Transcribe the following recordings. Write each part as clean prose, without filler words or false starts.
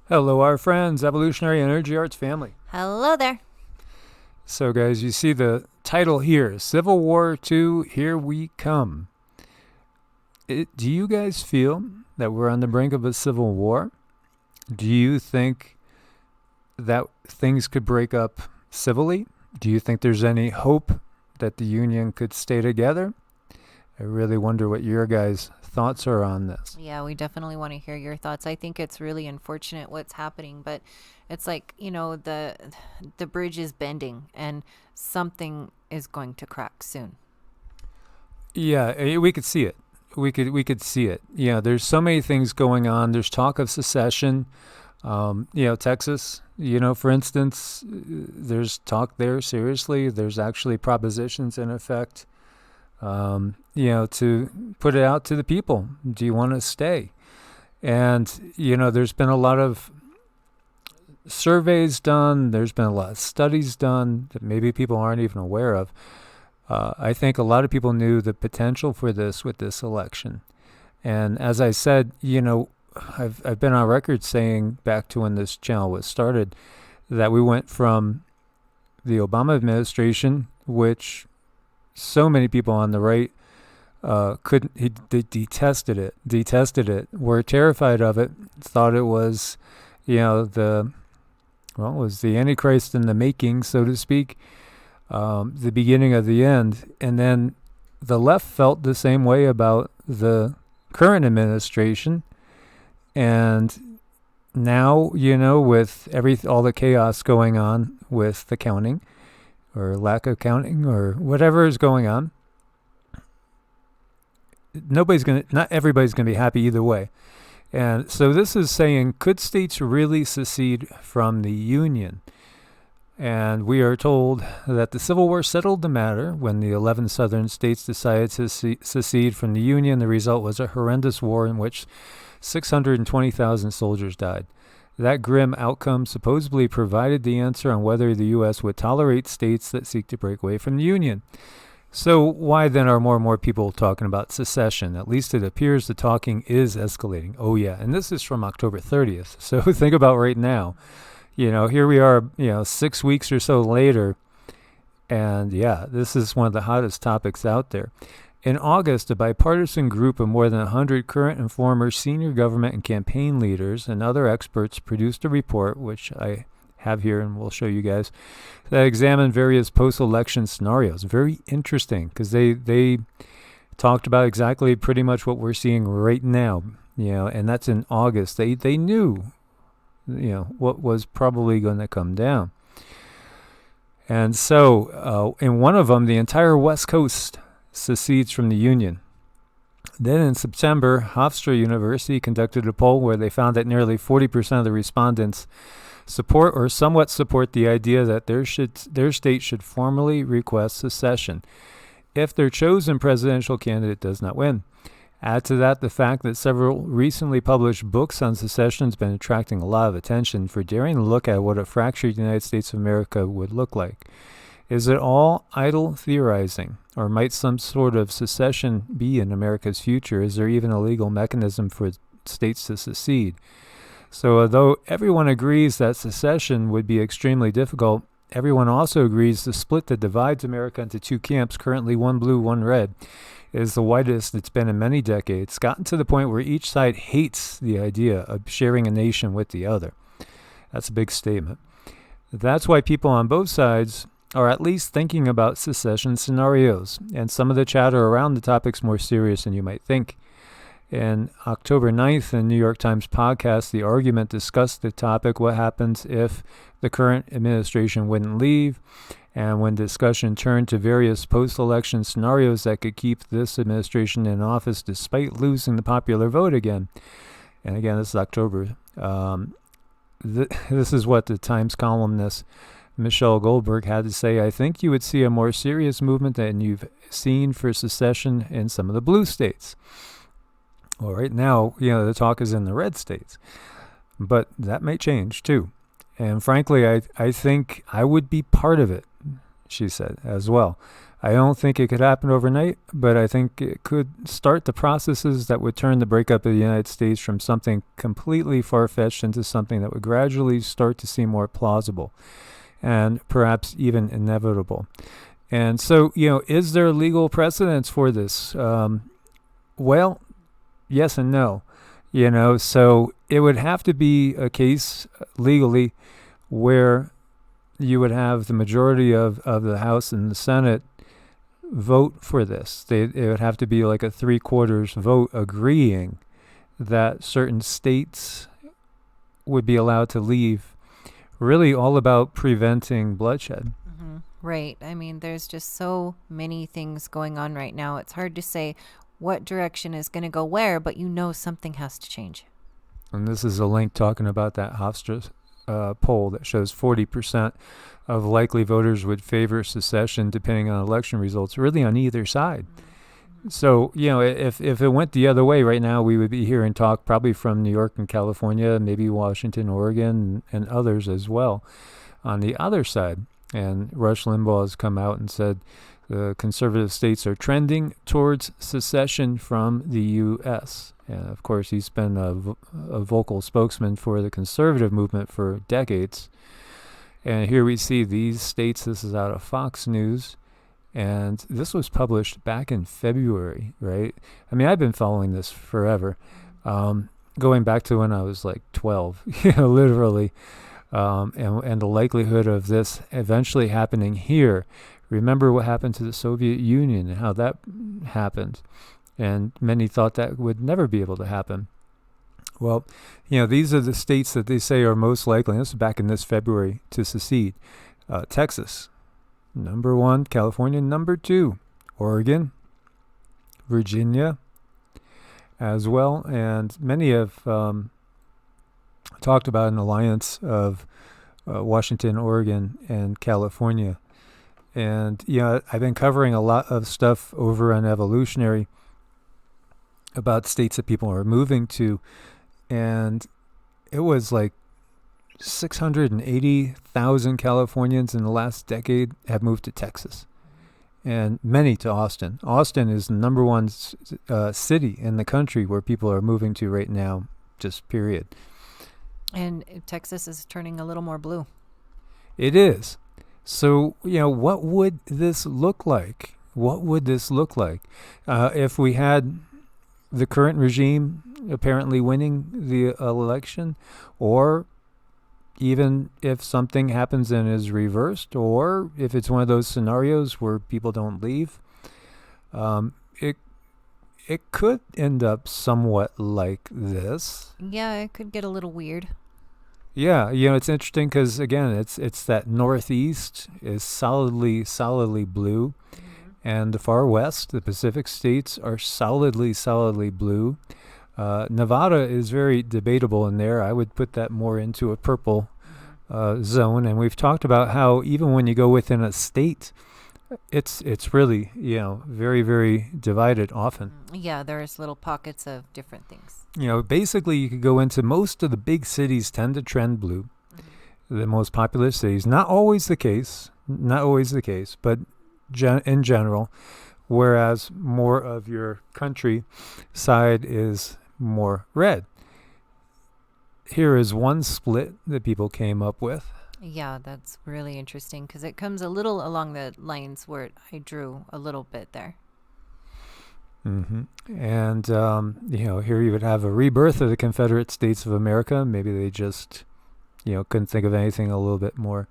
Hello, our friends, Evolutionary Energy Arts family. Hello there. So, guys, you see the title here, Civil War II, Here We Come. Do you guys feel that we're on the brink of a civil war? Do you think that things could break up civilly? Do you think there's any hope that the Union could stay together? I really wonder what your guys' thoughts are on this. Yeah, we definitely want to hear your thoughts. I think it's really unfortunate what's happening, but it's like, the bridge is bending and something is going to crack soon. Yeah, we could see it. We could see it. Yeah, there's so many things going on. There's talk of secession. Texas, for instance, there's talk there, seriously. There's actually propositions in effect, to put it out to the people. Do you want to stay? And, there's been a lot of surveys done. There's been a lot of studies done that maybe people aren't even aware of. I think a lot of people knew the potential for this with this election. And as I said, I've been on record saying back to when this channel was started that we went from the Obama administration, which so many people on the right they detested it, were terrified of it, thought it was, it was the Antichrist in the making, so to speak, the beginning of the end. And then the left felt the same way about the current administration. And now, with all the chaos going on with the counting or lack of counting or whatever is going on, not everybody's going to be happy either way. And so this is saying, could states really secede from the Union? And we are told that the Civil War settled the matter when the 11 southern states decided to secede from the Union. The result was a horrendous war in which 620,000 soldiers died. That grim outcome supposedly provided the answer on whether the U.S. would tolerate states that seek to break away from the Union. So why then are more and more people talking about secession? At least it appears the talking is escalating. Oh yeah, and this is from October 30th. So think about right now. Here we are, 6 weeks or so later, and yeah, this is one of the hottest topics out there. In August, a bipartisan group of more than 100 current and former senior government and campaign leaders and other experts produced a report, which I have here and we'll show you guys, that examined various post-election scenarios. Very interesting, because they talked about exactly pretty much what we're seeing right now, and that's in August. They knew, what was probably going to come down. And so in one of them, the entire West Coast secedes from the Union. Then in September, Hofstra University conducted a poll where they found that nearly 40% of the respondents support or somewhat support the idea that their state should formally request secession if their chosen presidential candidate does not win. Add to that the fact that several recently published books on secession has been attracting a lot of attention for daring to look at what a fractured United States of America would look like. Is it all idle theorizing, or might some sort of secession be in America's future? Is there even a legal mechanism for states to secede? So although everyone agrees that secession would be extremely difficult, everyone also agrees the split that divides America into two camps, currently one blue, one red, is the widest it's been in many decades, gotten to the point where each side hates the idea of sharing a nation with the other. That's a big statement. That's why people on both sides are at least thinking about secession scenarios, and some of the chatter around the topic's more serious than you might think. In October 9th, in New York Times podcast, The Argument discussed the topic, what happens if the current administration wouldn't leave, and when discussion turned to various post-election scenarios that could keep this administration in office despite losing the popular vote again. And again, this is October. This is what the Times columnist Michelle Goldberg had to say. I think you would see a more serious movement than you've seen for secession in some of the blue states. Well, right now, the talk is in the red states, but that may change too. And frankly, I think I would be part of it, she said, as well. I don't think it could happen overnight, but I think it could start the processes that would turn the breakup of the United States from something completely far-fetched into something that would gradually start to seem more plausible and perhaps even inevitable. And so, is there legal precedence for this? Well, yes and no. So it would have to be a case legally where you would have the majority of the House and the Senate vote for this. It would have to be like a 3/4 vote agreeing that certain states would be allowed to leave. Really all about preventing bloodshed. Mm-hmm. Right. I mean, there's just so many things going on right now. It's hard to say what direction is going to go where, but something has to change. And this is a link talking about that Hofstra poll that shows 40% of likely voters would favor secession depending on election results, really on either side. Mm-hmm. So, if it went the other way right now, we would be hearing talk probably from New York and California, maybe Washington, Oregon, and others as well on the other side. And Rush Limbaugh has come out and said the conservative states are trending towards secession from the U.S. And of course, he's been a vocal spokesman for the conservative movement for decades. And here we see these states. This is out of Fox News. And this was published back in February, right? I mean, I've been following this forever, going back to when I was like 12, literally. And the likelihood of this eventually happening here. Remember what happened to the Soviet Union and how that happened. And many thought that would never be able to happen. Well, these are the states that they say are most likely, and this is back in this February, to secede. Texas, number 1. California, number 2. Oregon, Virginia as well. And many have talked about an alliance of Washington, Oregon, and California. And, I've been covering a lot of stuff over on Evolutionary about states that people are moving to. And it was like 680,000 Californians in the last decade have moved to Texas. And many to Austin. Austin is the number 1 city in the country where people are moving to right now, just period. And Texas is turning a little more blue. It is. So, what would this look like? What would this look like if we had the current regime apparently winning the election, or even if something happens and is reversed, or if it's one of those scenarios where people don't leave? It could end up somewhat like this. Yeah, it could get a little weird. Yeah, it's interesting because, again, it's that northeast is solidly blue, and the far west, the Pacific states, are solidly blue. Nevada is very debatable in there. I would put that more into a purple zone, and we've talked about how even when you go within a state, it's really, very, very divided often. Yeah, there's little pockets of different things. Basically you could go into most of the big cities tend to trend blue. Mm-hmm. The most populous cities. Not always the case, but in general. Whereas more of your countryside is more red. Here is one split that people came up with. Yeah, that's really interesting because it comes a little along the lines where I drew a little bit there. Mm-hmm. And, here you would have a rebirth of the Confederate States of America. Maybe they just, couldn't think of anything a little bit more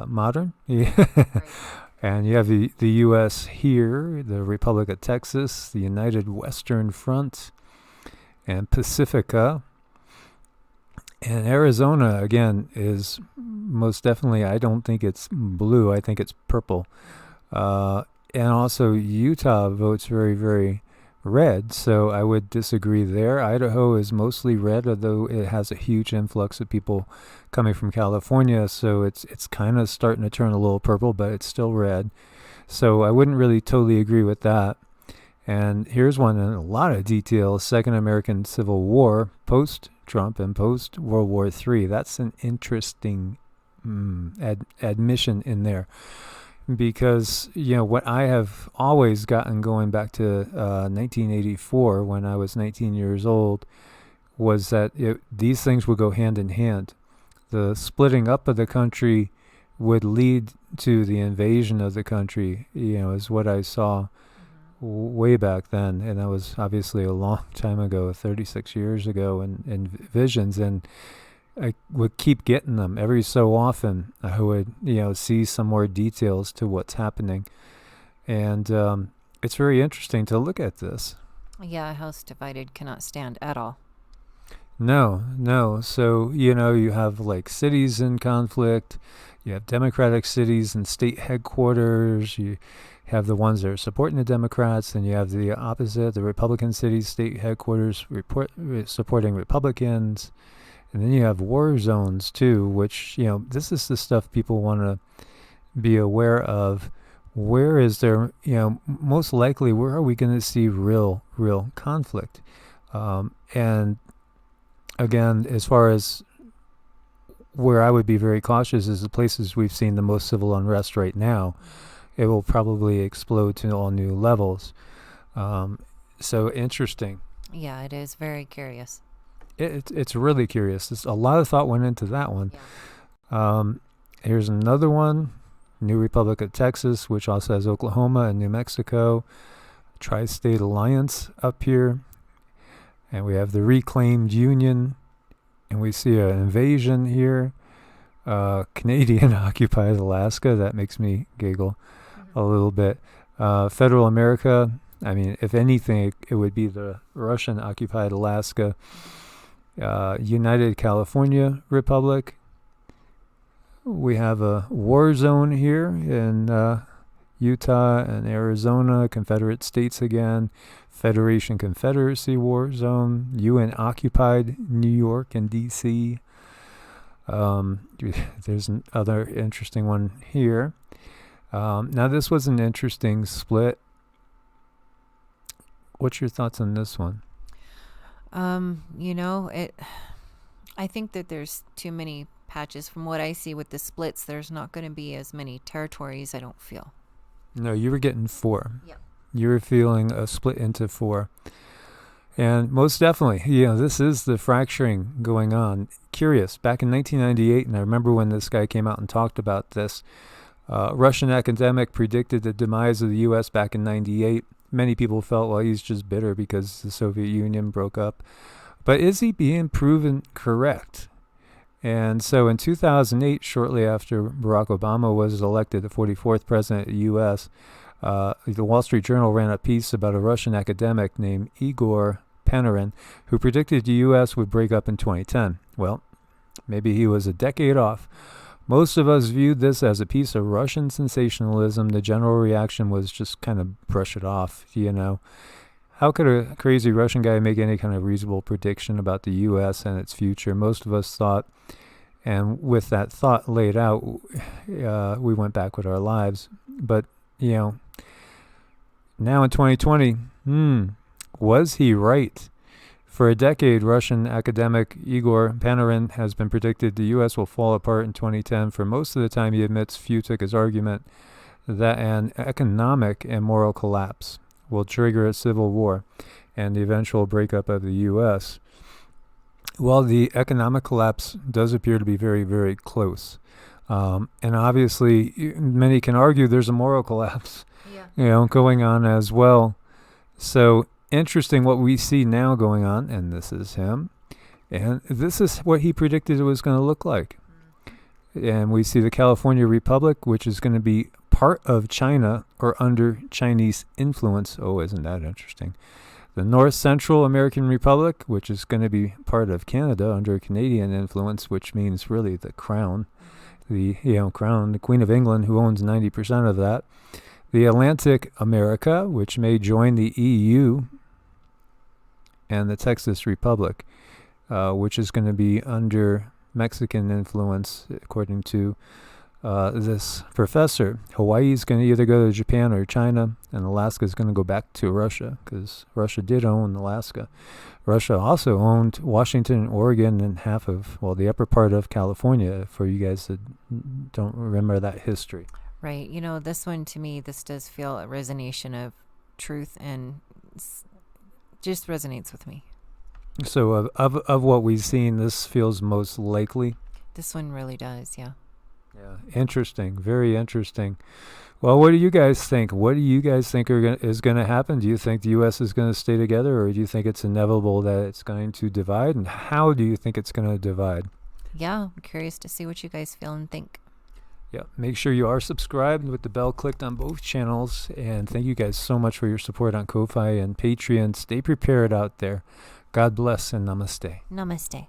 modern. Right. And you have the U.S. here, the Republic of Texas, the United Western Front, and Pacifica. And Arizona, again, is most definitely, I don't think it's blue. I think it's purple. And also Utah votes very, very red. So I would disagree there. Idaho is mostly red, although it has a huge influx of people coming from California. So it's kind of starting to turn a little purple, but it's still red. So I wouldn't really totally agree with that. And here's one in a lot of detail. Second American Civil War, post-Trump and post-World War III. That's an interesting admission in there. because what I have always gotten going back to 1984 when I was 19 years old was that these things would go hand in hand. The splitting up of the country would lead to the invasion of the country, is what I saw way back then. And that was obviously a long time ago, 36 years ago in visions. And I would keep getting them every so often. I would, see some more details to what's happening. And it's very interesting to look at this. Yeah, a house divided cannot stand at all. No. So, you have like cities in conflict. You have democratic cities and state headquarters. You have the ones that are supporting the Democrats. Then you have the opposite, the Republican cities, state headquarters supporting Republicans. And then you have war zones too, which, this is the stuff people want to be aware of. Where is there, most likely, where are we going to see real conflict? And again, as far as where I would be very cautious is the places we've seen the most civil unrest right now. It will probably explode to all new levels. So interesting. Yeah, it is very curious. It's really curious. A lot of thought went into that one. Yeah. Here's another one. New Republic of Texas, which also has Oklahoma and New Mexico. Tri-State Alliance up here. And we have the Reclaimed Union. And we see an invasion here. Canadian occupied Alaska. That makes me giggle a little bit. Federal America. I mean, if anything, it would be the Russian occupied Alaska. United California Republic. We have a war zone here in Utah and Arizona, Confederate States again, Federation Confederacy war zone, UN occupied New York and DC. There's another interesting one here. Now this was an interesting split. What's your thoughts on this one? I think that there's too many patches. From what I see with the splits, there's not going to be as many territories, I don't feel. No, you were getting 4. Yep. You were feeling a split into 4. And most definitely, this is the fracturing going on. Curious, back in 1998, and I remember when this guy came out and talked about this, Russian academic predicted the demise of the U.S. back in 98. Many people felt, well, he's just bitter because the Soviet Union broke up. But is he being proven correct? And so in 2008, shortly after Barack Obama was elected the 44th president of the U.S., the Wall Street Journal ran a piece about a Russian academic named Igor Panarin who predicted the U.S. would break up in 2010. Well, maybe he was a decade off. Most of us viewed this as a piece of Russian sensationalism. The general reaction was just kind of brush it off, How could a crazy Russian guy make any kind of reasonable prediction about the U.S. and its future? Most of us thought, and with that thought laid out, we went back with our lives. But, now in 2020, was he right? For a decade, Russian academic Igor Panarin has been predicted the U.S. will fall apart in 2010. For most of the time, he admits few took his argument that an economic and moral collapse will trigger a civil war and the eventual breakup of the U.S. Well, the economic collapse does appear to be very, very close. And obviously, many can argue there's a moral collapse, going on as well. So interesting what we see now going on, and this is him. And this is what he predicted it was going to look like. And we see the California Republic, which is going to be part of China or under Chinese influence. Oh, isn't that interesting? The North Central American Republic, which is going to be part of Canada under Canadian influence, which means really the crown, the crown, the Queen of England, who owns 90% of that. The Atlantic America, which may join the EU, and the Texas Republic, which is going to be under Mexican influence, according to this professor. Hawaii is going to either go to Japan or China, and Alaska is going to go back to Russia, because Russia did own Alaska. Russia also owned Washington, Oregon, and the upper part of California, for you guys that don't remember that history. Right. This one to me, this does feel a resonation of truth and just resonates with me. So of what we've seen, this feels most likely. This one really does, yeah. Yeah, interesting. Very interesting. Well, what do you guys think? What do you guys think is going to happen? Do you think the U.S. is going to stay together, or do you think it's inevitable that it's going to divide? And how do you think it's going to divide? Yeah, I'm curious to see what you guys feel and think. Yeah, make sure you are subscribed with the bell clicked on both channels. And thank you guys so much for your support on Ko-Fi and Patreon. Stay prepared out there. God bless and namaste. Namaste.